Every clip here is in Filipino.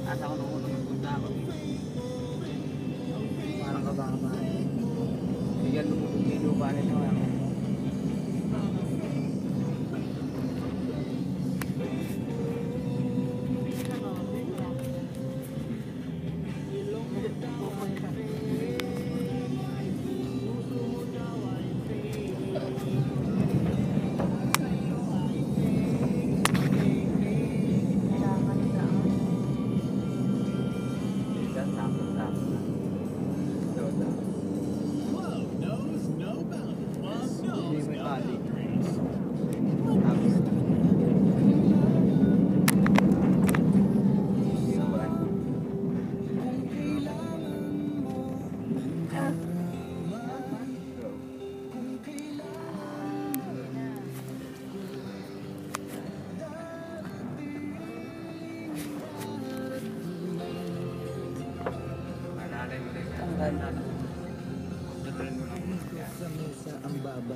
Asa ko nung unang magpunta ako. Parang kababa. Bigyan mo yung lupa nito. Sa mesa ang baba,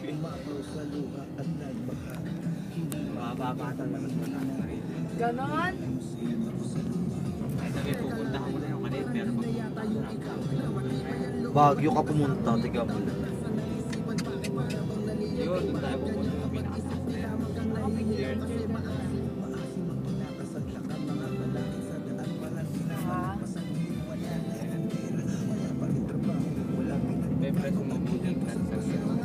umapaw sa luha at nagbaha. Mababatan lang sa mga rin. Ganon? Ay, sabi, pupuntahan mo na yung kanil, pero Baguio ka pumunta, tiga mo lang. yun, doon tayo pupunta sa pinakasas na yan. May preso mabuting transaksyon.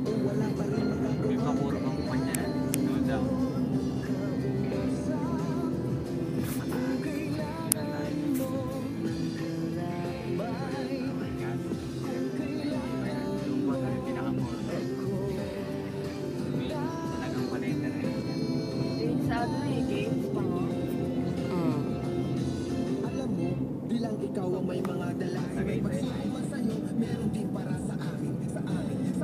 May papuro pang kumpanya na. Doon daw. Sa ano eh, games pa mo? Alam mo, bilang ikaw ang may mga dala, may pagsama sa'yo, meron din para sa amin, sa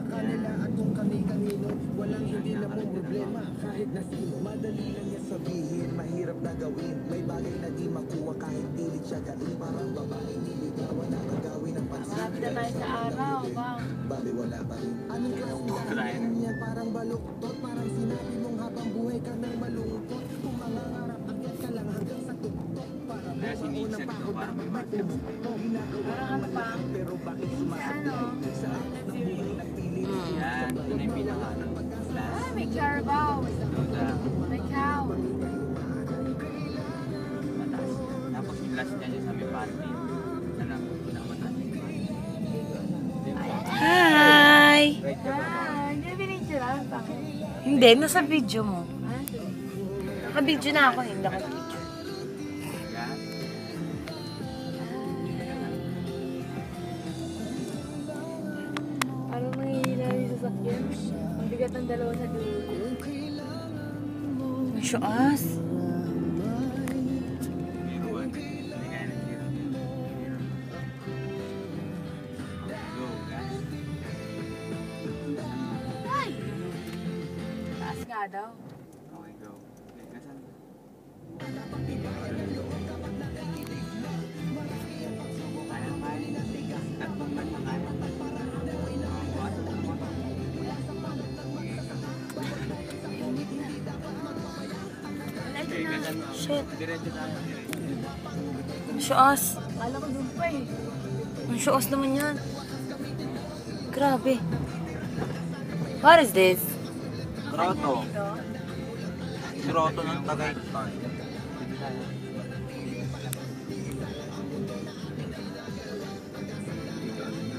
kanila at kung kani-kanino, walang hindi na mong problema, kahit na sino, madali lang niya sabihin, mahirap na gawin, may bagay na di makuha kahit pilit siya galing, parang babae niligawan na kagawin ng pansin. Malapit na tayo sa araw, bang? Babi wala pa rin. Anong klaseng yan? Parang baluktot, parang sinabi mong habang buhay ka nang malungkot, kung mangangarap agad ka lang hanggang sa tuktok, para Kaya si Nixon ito, parang may market. Parang ano pa? pero bakit Ano? sa akin ng buhay nagpili Yan, yun na yung pinaka. Ah, may Carabao. May cow. Mataas. Tapos yung last niya sa may party. Sana, pinakamataas. Hi! Right ka ba? Ah, hindi binitsura. Bakit? Hindi, nasa video mo. Ah, Naka-video na ako, hindi ako picture. Yan. parang manghihila yung sasakyan. Ang bigat ng dalawa sa dulo. Ang syuas. Biruan. Hindi kaya ng hero. Go, guys. Ay! Taas nga daw. Okay, go. Okay, kasan? Kanan, kanan. Tatlong man mga kanan. Okay, kasan mo? Shit. Diretso tayo. Ang syuas. Kala ko doon pa eh. Ang syuas naman yan. Grabe. What is this? Grotto. Dito. Grotto ng Tagaytay.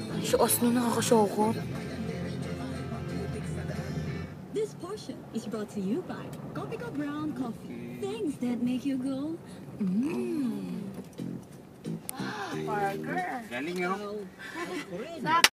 Ang syuas nung nakakasyokot. This portion is brought to you by Kopiko Brown Coffee. Things that make you go, mmm. Burger. Galing, no? Sakto.